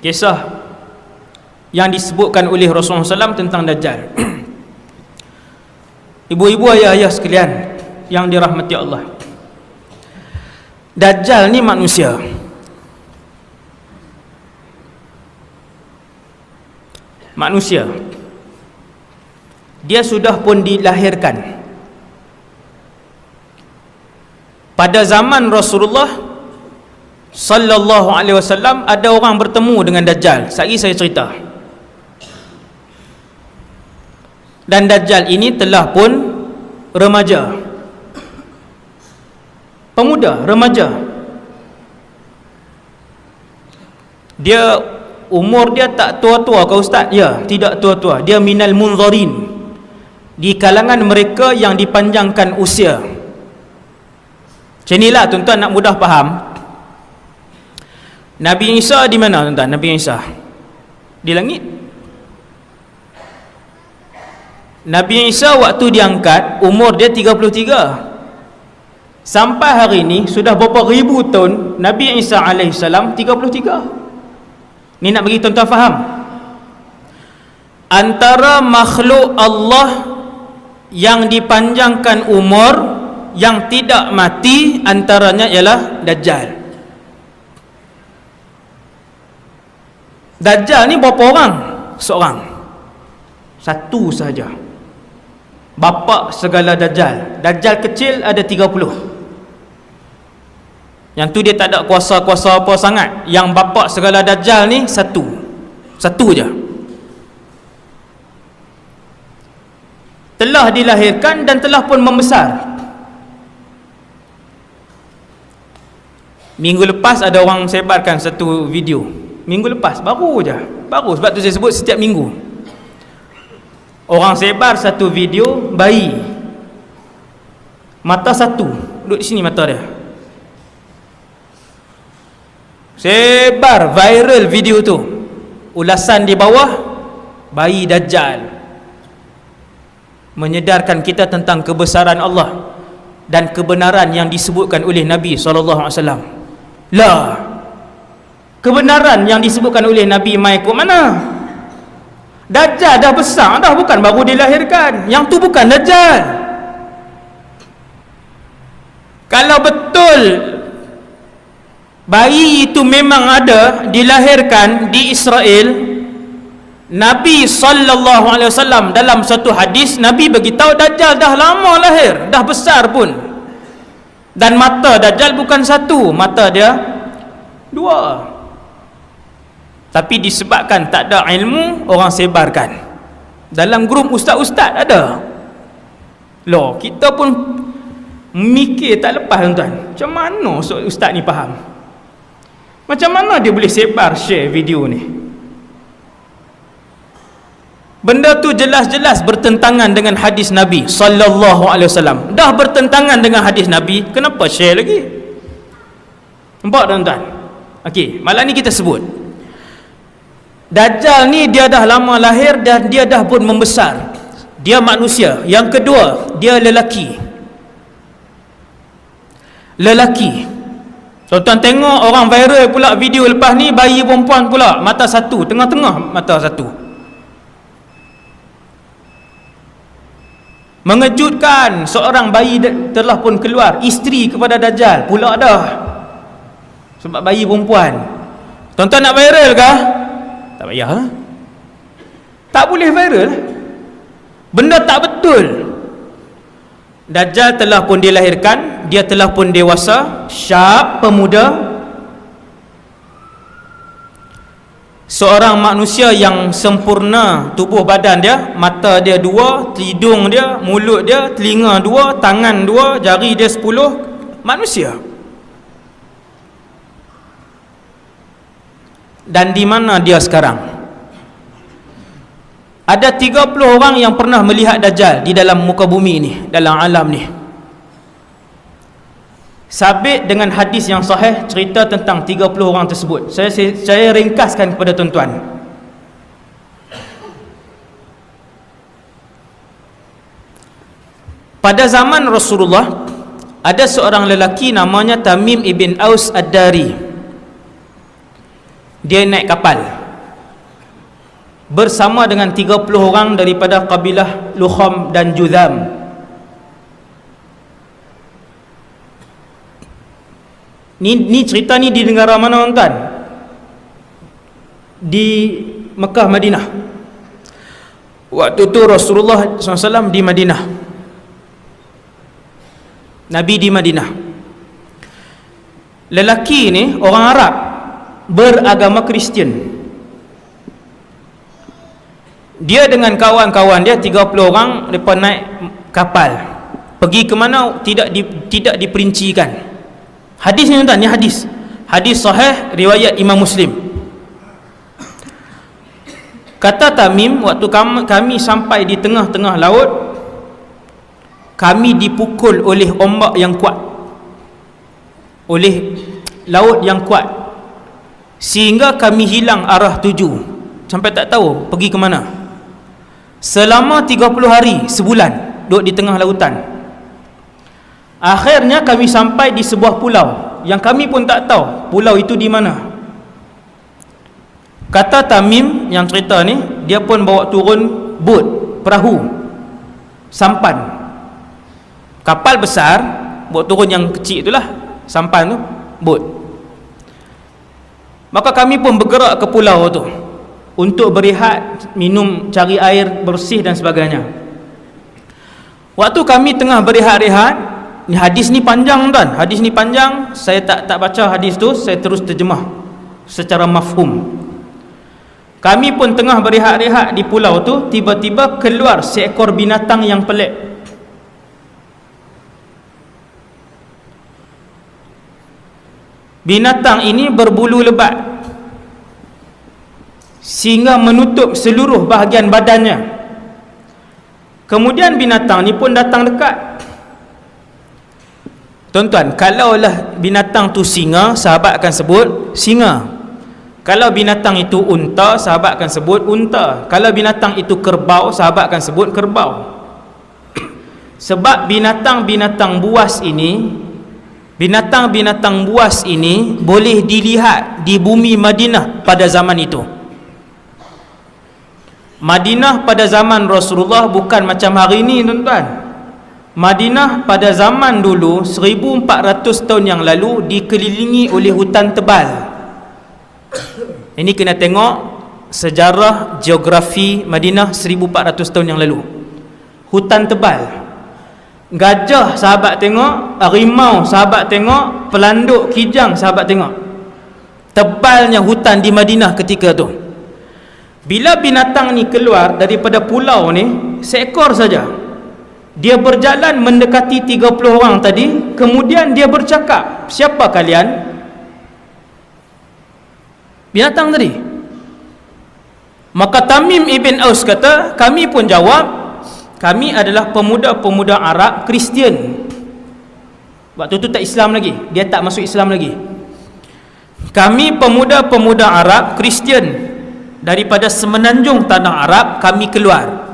kisah yang disebutkan oleh Rasulullah SAW tentang Dajjal. Ibu-ibu, ayah-ayah sekalian yang dirahmati Allah, Dajjal ni manusia. Manusia. Dia sudah pun dilahirkan. Pada zaman Rasulullah sallallahu alaihi wasallam ada orang bertemu dengan Dajjal. Sehari saya cerita. Dan Dajjal ini telah pun remaja. Pemuda, remaja. Dia umur dia tak tua-tua ke ustaz? Ya, tidak tua-tua. Dia minal munzarin, di kalangan mereka yang dipanjangkan usia. Macam inilah tuan-tuan nak mudah faham. Nabi Isa di mana tuan-tuan? Nabi Isa di langit. Nabi Isa waktu diangkat umur dia 33. Sampai hari ini sudah berapa ribu tahun Nabi Isa alaihissalam 33. Ni nak bagi tuan-tuan faham. Antara makhluk Allah yang dipanjangkan umur, yang tidak mati, antaranya ialah Dajjal. Dajjal ni berapa orang? Seorang. Satu sahaja. Bapa segala Dajjal. Dajjal kecil ada 30. Yang tu dia tak ada kuasa-kuasa apa sangat. Yang bapa segala Dajjal ni satu. Satu je. Telah dilahirkan dan telah pun membesar. Minggu lepas ada orang sebarkan satu video. Minggu lepas, baru je. Baru, sebab tu saya sebut setiap minggu. Orang sebar satu video bayi. Mata satu. Duduk di sini mata dia. Sebar viral video tu. Ulasan di bawah, bayi Dajjal. Menyedarkan kita tentang kebesaran Allah dan kebenaran yang disebutkan oleh Nabi SAW. Lah, kebenaran yang disebutkan oleh Nabi mai ke mana? Dajjal dah besar dah, bukan baru dilahirkan. Yang tu bukan Dajjal. Kalau betul bayi itu memang ada, dilahirkan di Israel, Nabi SAW dalam satu hadis, Nabi beritahu Dajjal dah lama lahir, dah besar pun. Dan mata Dajjal bukan satu, mata dia dua. Tapi disebabkan tak ada ilmu, orang sebarkan. Dalam grup ustaz-ustaz ada. Loh, kita pun mikir tak lepas tuan-tuan. Macam mana ustaz ni faham? Macam mana dia boleh sebar, share video ni? Benda tu jelas-jelas bertentangan dengan hadis Nabi sallallahu alaihi wasallam. Dah bertentangan dengan hadis Nabi, kenapa share lagi? Nampak tuan-tuan? Okey, malam ni kita sebut Dajjal ni dia dah lama lahir dan dia dah pun membesar. Dia manusia. Yang kedua, dia lelaki. Lelaki. Tuan-tuan tengok orang viral pula video lepas ni, bayi perempuan pula, mata satu, tengah-tengah mata satu. Mengejutkan, seorang bayi telah pun keluar, isteri kepada Dajjal pula dah. Sebab bayi perempuan. Tuan-tuan nak viral kah? Tak payah. Tak boleh viral. Benda tak betul. Dajjal telah pun dilahirkan, dia telah pun dewasa, syab, pemuda. Seorang manusia yang sempurna tubuh badan dia, mata dia dua, hidung dia, mulut dia, telinga dua, tangan dua, jari dia 10, manusia. Dan di mana dia sekarang? Ada 30 orang yang pernah melihat Dajjal di dalam muka bumi ni, dalam alam ni. Sabit dengan hadis yang sahih cerita tentang 30 orang tersebut. Saya ringkaskan kepada tuan-tuan. Pada zaman Rasulullah ada seorang lelaki namanya Tamim ibn Aus Ad-Dari. dia naik kapal bersama dengan 30 orang daripada kabilah Lukham dan Judham. Ni cerita ni di negara mana tuan? Di Mekah, Madinah. Waktu tu Rasulullah SAW di Madinah, Nabi di Madinah. Lelaki ni orang Arab beragama Kristian. Dia dengan kawan-kawan dia 30 orang, mereka naik kapal pergi ke mana tidak diperincikan. Hadis ni tuan, ni hadis sahih riwayat Imam Muslim. Kata Tamim, waktu kami sampai di tengah-tengah laut, kami dipukul oleh ombak yang kuat, oleh laut yang kuat, sehingga kami hilang arah tuju, sampai tak tahu pergi ke mana. Selama 30 hari, sebulan duduk di tengah lautan. Akhirnya kami sampai di sebuah pulau yang kami pun tak tahu pulau itu di mana. Kata Tamim yang cerita ni, dia pun bawa turun bot, perahu, sampan, kapal besar, bawa turun yang kecil itulah, sampan tu, bot. Maka kami pun bergerak ke pulau tu untuk berehat, minum, cari air bersih dan sebagainya. Waktu kami tengah berehat-rehat, ni hadis ni panjang tuan, hadis ni panjang, saya tak baca hadis tu, saya terus terjemah secara mafhum. Kami pun tengah berehat-rehat di pulau tu, tiba-tiba keluar seekor binatang yang pelik. Binatang ini berbulu lebat sehingga menutup seluruh bahagian badannya. Kemudian binatang ni pun datang dekat. Tuan-tuan, kalaulah binatang tu singa, sahabat akan sebut singa. Kalau binatang itu unta, sahabat akan sebut unta. Kalau binatang itu kerbau, sahabat akan sebut kerbau. Sebab binatang-binatang buas ini, boleh dilihat di bumi Madinah pada zaman itu. Madinah pada zaman Rasulullah bukan macam hari ini tuan-tuan. Madinah pada zaman dulu 1400 tahun yang lalu dikelilingi oleh hutan tebal. Ini kena tengok sejarah geografi Madinah 1400 tahun yang lalu. Hutan tebal, gajah sahabat tengok, harimau sahabat tengok, pelanduk kijang sahabat tengok. Tebalnya hutan di Madinah ketika tu. Bila binatang ni keluar daripada pulau ni, seekor saja, dia berjalan mendekati 30 orang tadi, kemudian dia bercakap, siapa kalian? Binatang tadi. Maka Tamim ibn Aus kata, kami pun jawab, kami adalah pemuda-pemuda Arab Kristian. Waktu tu tak Islam lagi, dia tak masuk Islam lagi. Kami pemuda-pemuda Arab Kristian, daripada semenanjung tanah Arab kami keluar.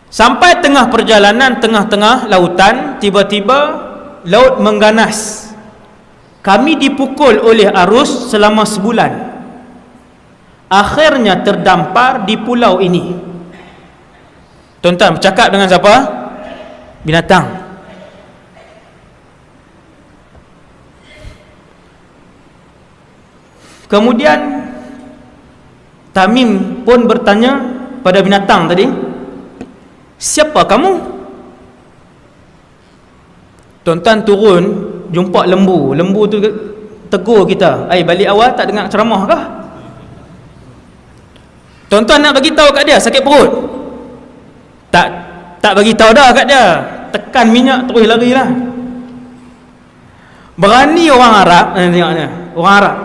Sampai tengah perjalanan, tengah-tengah lautan, tiba-tiba laut mengganas. Kami dipukul oleh arus selama sebulan. Akhirnya terdampar di pulau ini. Tuan-tuan, bercakap dengan siapa? Binatang. Kemudian Tamim pun bertanya pada binatang tadi, siapa kamu? Tuan-tuan turun, jumpa lembu. Lembu tu tegur kita, balik awal tak dengar ceramah kah? Tuan-tuan nak bagi tahu kat dia sakit perut? Tak bagi tahu dah kat dia. Tekan minyak terus larilah. Berani orang Arab, tengoknya, orang Arab.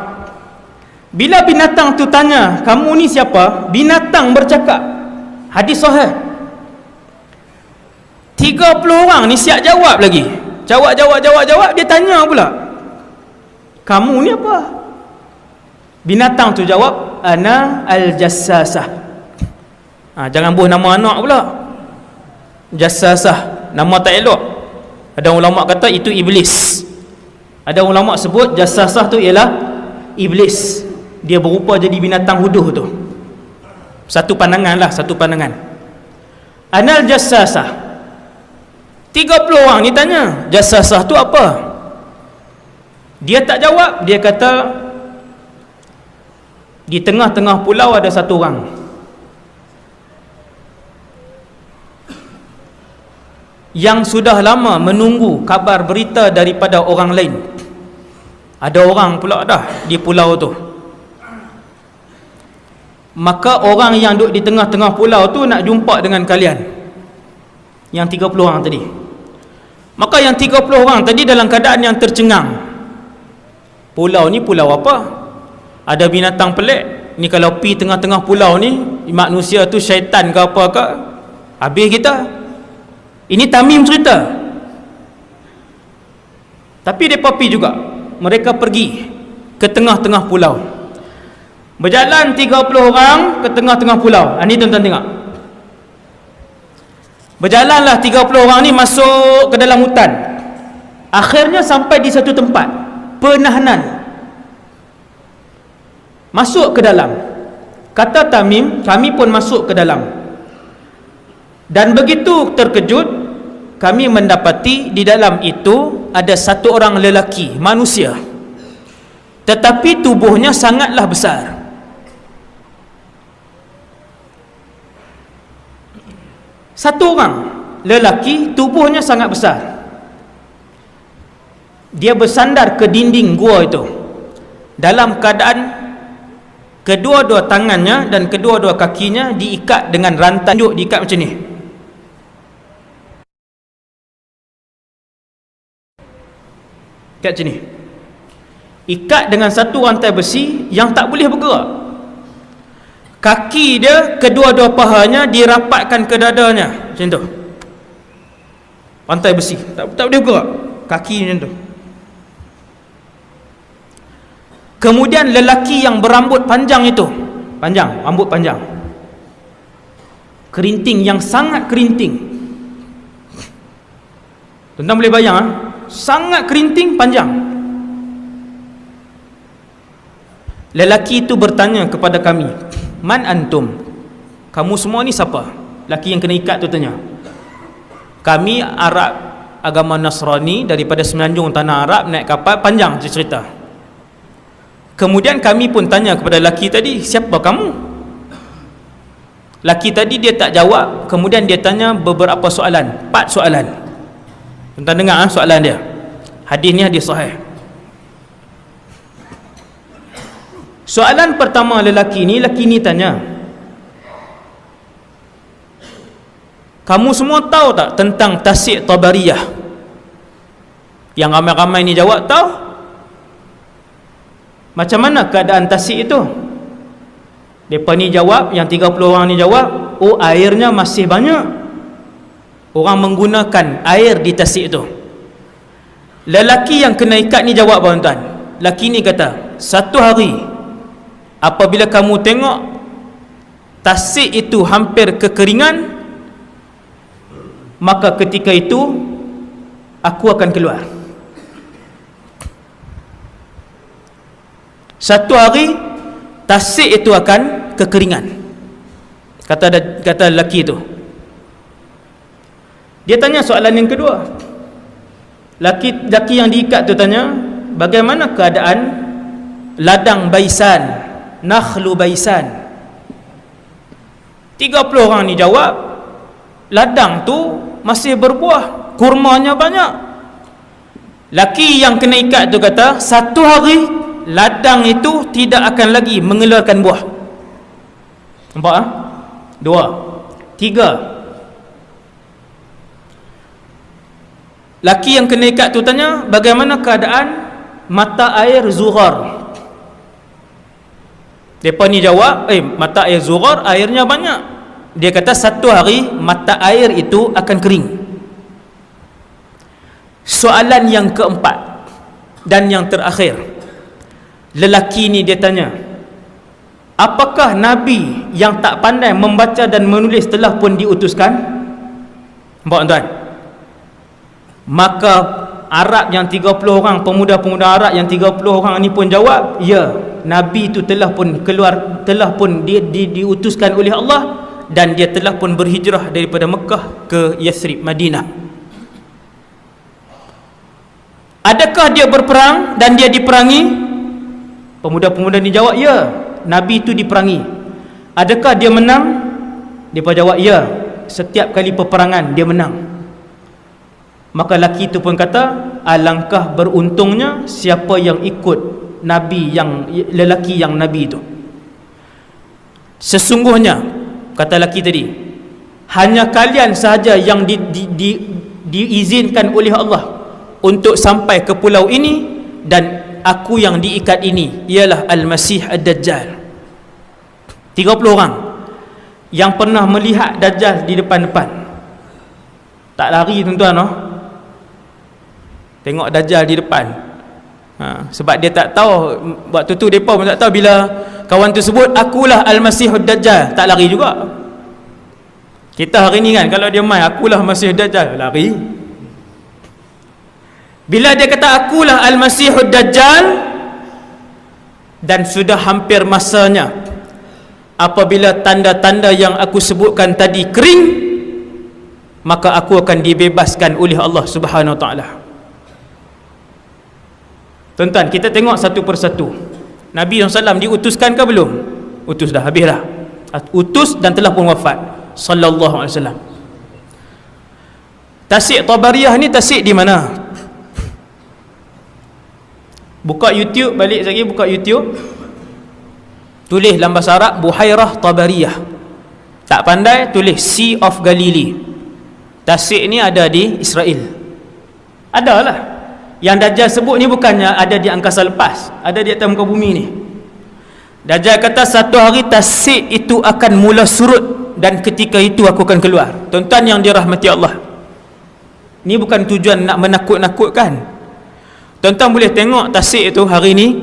Bila binatang tu tanya, kamu ni siapa? Binatang bercakap. Hadis sahih. 30 orang ni siap jawab lagi. Jawab. Dia tanya pula, kamu ni apa? Binatang tu jawab, ana al-jassasah. Jangan buh nama anak pula. Jassasah, nama tak elok. Ada ulama kata itu iblis. Ada ulama sebut jassasah tu ialah iblis. dia berupa jadi binatang huduh tu. Satu pandangan lah, satu pandangan. Anal jassasah, 30 orang ni tanya, jassasah tu apa? Dia tak jawab. Dia kata di tengah-tengah pulau ada satu orang. Yang sudah lama menunggu kabar berita daripada orang lain. Ada orang pula dah di pulau tu. Maka orang yang duduk di tengah-tengah pulau tu nak jumpa dengan kalian, yang 30 orang tadi. Maka yang 30 orang tadi dalam keadaan yang tercengang. Pulau ni pulau apa? Ada binatang pelik ni, kalau pi tengah-tengah pulau ni, manusia tu syaitan ke apa ke, habis kita. Ini Tamim cerita. Tapi mereka pi juga. Mereka pergi ke tengah-tengah pulau. Berjalan 30 orang ke tengah-tengah pulau. Ini tuan-tuan tengok. Berjalanlah 30 orang ni masuk ke dalam hutan. Akhirnya sampai di satu tempat penahanan. Masuk ke dalam. Kata Tamim, kami pun masuk ke dalam. Dan begitu terkejut, kami mendapati di dalam itu ada satu orang lelaki, manusia, tetapi tubuhnya sangatlah besar. Satu orang lelaki, tubuhnya sangat besar. Dia bersandar ke dinding gua itu dalam keadaan kedua-dua tangannya dan kedua-dua kakinya diikat dengan rantai. Diikat macam ni. Ikat macam ni. Ikat dengan satu rantai besi yang tak boleh bergerak. Kaki dia, kedua-dua pahanya dirapatkan ke dadanya macam tu. Rantai besi, tak boleh bergerak. Kaki macam tu. Kemudian lelaki yang berambut panjang itu, panjang, rambut panjang, kerinting yang sangat kerinting. Tuan-tuan boleh bayang, sangat kerinting, panjang. Lelaki itu bertanya kepada kami, man antum? Kamu semua ni siapa? Lelaki yang kena ikat tu tanya. Kami Arab, agama Nasrani, daripada semenanjung tanah Arab, naik kapal. Panjang cerita. Kemudian kami pun tanya kepada lelaki tadi, siapa kamu? Lelaki tadi dia tak jawab. Kemudian dia tanya beberapa soalan, 4 soalan. Tuan-tuan dengar soalan dia. Hadis ni hadis sahih. Soalan pertama lelaki ni tanya, kamu semua tahu tak tentang Tasik Tabariyah? Yang ramai-ramai ni jawab tahu. Macam mana keadaan Tasik itu? Mereka ni jawab, yang 30 orang ni jawab, oh airnya masih banyak. Orang menggunakan air di Tasik itu. Lelaki yang kena ikat ni jawab, tuan-tuan. Lelaki ni kata, satu hari apabila kamu tengok Tasik itu hampir kekeringan, maka ketika itu aku akan keluar. Satu hari Tasik itu akan kekeringan, kata lelaki itu. Dia tanya soalan yang kedua. Lelaki yang diikat tu tanya, bagaimana keadaan ladang Baisan, Nakhlu Baisan? 30 orang ni jawab, ladang tu masih berbuah, kurmanya banyak. Lelaki yang kena ikat tu kata, satu hari ladang itu tidak akan lagi mengeluarkan buah. Nampak? 2, 3. Laki yang kena ikat tu tanya, bagaimana keadaan mata air Zughar? Mereka ni jawab, mata air Zughar airnya banyak. Dia kata satu hari mata air itu akan kering. Soalan yang keempat dan yang terakhir, lelaki ni dia tanya, apakah Nabi yang tak pandai membaca dan menulis telah pun diutuskan? Nampak tuan? Maka Arab yang 30 orang, pemuda-pemuda Arab yang 30 orang ni pun jawab, ya, Nabi itu telah pun diutuskan oleh Allah, dan dia telah pun berhijrah daripada Mekah ke Yathrib, Madinah. Adakah dia berperang dan dia diperangi? Pemuda-pemuda ni jawab, ya, Nabi itu diperangi. Adakah dia menang? Dia pun jawab, ya, setiap kali peperangan dia menang. Maka lelaki itu pun kata, alangkah beruntungnya siapa yang ikut Nabi, yang lelaki yang Nabi itu. Sesungguhnya, kata lelaki tadi, hanya kalian sahaja yang diizinkan oleh Allah untuk sampai ke pulau ini, dan aku yang diikat ini ialah Al-Masih Ad-Dajjal. 30 orang yang pernah melihat Dajjal di depan-depan. Tak lari tuan-tuan, oh. Tengok Dajjal di depan. Sebab dia tak tahu, waktu tu mereka pun tak tahu, bila kawan tu sebut akulah Al-Masihud Dajjal, tak lari juga. Kita hari ni kan, kalau dia main akulah Masih Dajjal, lari. Bila dia kata akulah Al-Masihud Dajjal, dan sudah hampir masanya, apabila tanda-tanda yang aku sebutkan tadi kering, maka aku akan dibebaskan oleh Allah Subhanahu Wa Taala. Tuan-tuan, kita tengok satu persatu. Nabi SAW diutuskan ke belum? Utus dah, habis dah. Utus dan telah pun wafat sallallahu alaihi wasallam. Tasik Tabariyah ni tasik di mana? Buka YouTube balik lagi, buka YouTube. Tulis dalam bahasa Arab Buhairah Tabariyah. Tak pandai, tulis Sea of Galilee. Tasik ni ada di Israel. Adalah. Yang Dajjal sebut ni bukannya ada di angkasa lepas, ada di atas muka bumi ni. Dajjal kata satu hari tasik itu akan mula surut, dan ketika itu aku akan keluar. Tuan-tuan yang dirahmati Allah, ni bukan tujuan nak menakut-nakutkan. Tuan-tuan boleh tengok tasik itu hari ni,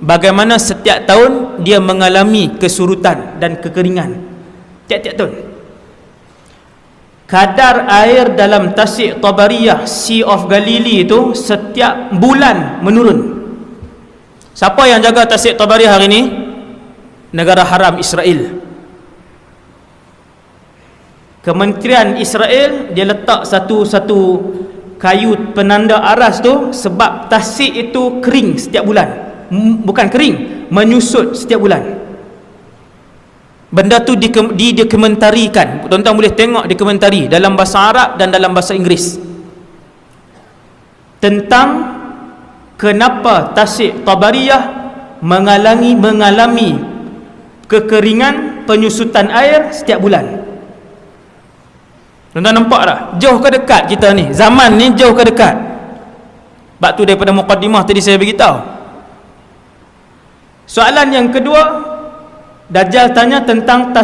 bagaimana setiap tahun dia mengalami kesurutan dan kekeringan. Tiap-tiap tahun kadar air dalam tasik Tabariyah, Sea of Galilee itu setiap bulan menurun. Siapa yang jaga tasik Tabariyah hari ini? Negara haram Israel. Kementerian Israel dia letak satu kayu penanda aras tu, sebab tasik itu kering setiap bulan. Bukan kering, menyusut setiap bulan. Benda tu dikomentarikan. Tuan-tuan boleh tengok dikomentari dalam bahasa Arab dan dalam bahasa Inggeris tentang kenapa tasik Tabariyah mengalami kekeringan, penyusutan air setiap bulan. Tuan-tuan nampak tak? Jauh ke dekat kita ni? Zaman ni jauh ke dekat? Sebab tu daripada muqaddimah tadi saya beritahu. Soalan yang kedua, Dajjal tanya tentang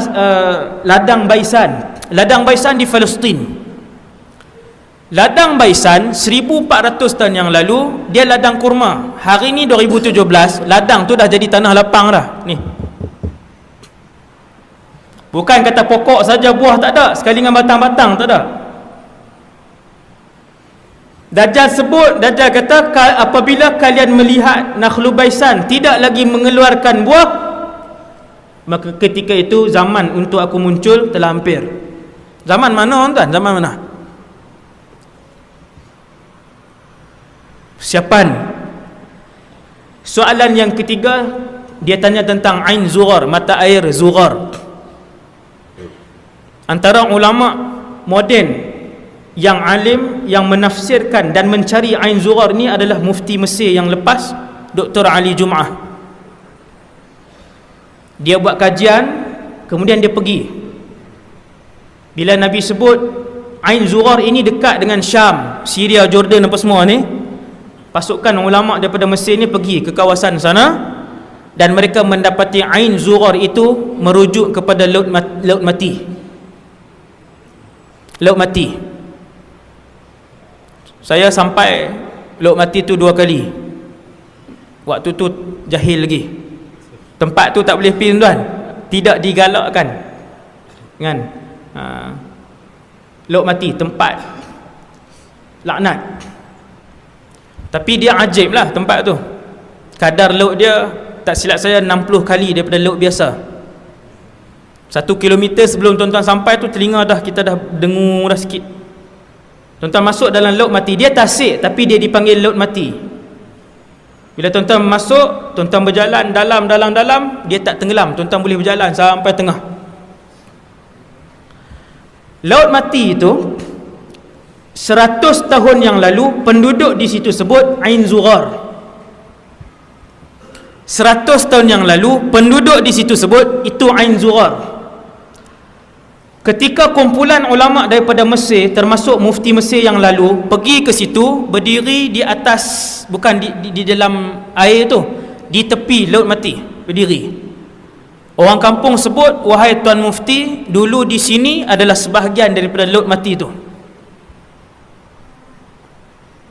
ladang Baisan. Ladang Baisan di Palestin. Ladang Baisan 1400 tahun yang lalu dia ladang kurma. Hari ni 2017, ladang tu dah jadi tanah lapang dah. Ni. Bukan kata pokok saja, buah tak ada, sekali dengan batang-batang tak ada. Dajjal kata apabila kalian melihat Nakhlu Baisan tidak lagi mengeluarkan buah, maka ketika itu zaman untuk aku muncul telah hampir. Zaman mana tuan? Zaman mana? Siapan? Soalan yang ketiga, dia tanya tentang Ain Zughar, mata air Zughar. Antara ulama moden yang alim yang menafsirkan dan mencari Ain Zughar ni adalah mufti Mesir yang lepas, Dr. Ali Jum'ah. Dia buat kajian, kemudian dia pergi. Bila Nabi sebut Ain Zughar ini dekat dengan Syam, Syria, Jordan apa semua ni, pasukan ulama daripada Mesir ni pergi ke kawasan sana, dan mereka mendapati Ain Zughar itu merujuk kepada laut mati. Laut mati. Saya sampai laut mati tu 2 kali. Waktu tu jahil lagi. Tempat tu tak boleh pergi tuan, tidak digalakkan kan. Laut mati, tempat laknat. Tapi dia ajaib lah tempat tu. Kadar laut dia tak silap saya 60 kali daripada laut biasa. 1 kilometer sebelum tuan-tuan sampai tu, telinga kita dah dengung dah sikit. Tuan-tuan masuk dalam laut mati. Dia tasik tapi dia dipanggil laut mati. Bila tuan-tuan masuk, tuan-tuan berjalan dalam, dia tak tenggelam. Tuan-tuan boleh berjalan sampai tengah. Laut mati itu 100 tahun yang lalu penduduk di situ sebut Ain Zughar. 100 tahun yang lalu penduduk di situ sebut itu Ain Zughar. Ketika kumpulan ulama daripada Mesir, termasuk mufti Mesir yang lalu, pergi ke situ, berdiri di atas, bukan di dalam air tu, di tepi laut mati, berdiri. Orang kampung sebut, wahai tuan mufti, dulu di sini adalah sebahagian daripada laut mati tu.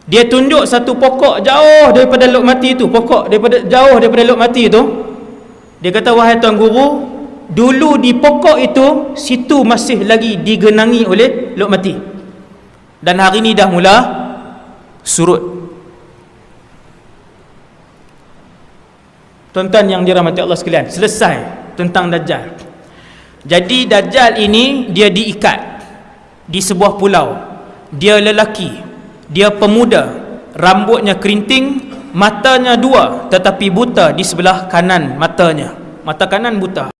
Dia tunjuk satu pokok jauh daripada laut mati tu, pokok jauh daripada laut mati tu. Dia kata, wahai tuan guru, dulu di pokok itu, situ masih lagi digenangi oleh laut mati. Dan hari ini dah mula surut. Tuan-tuan yang dirahmati Allah sekalian, selesai tentang Dajjal. Jadi Dajjal ini dia diikat di sebuah pulau. Dia lelaki, dia pemuda, rambutnya kerinting, matanya 2 tetapi buta di sebelah kanan matanya. Mata kanan buta.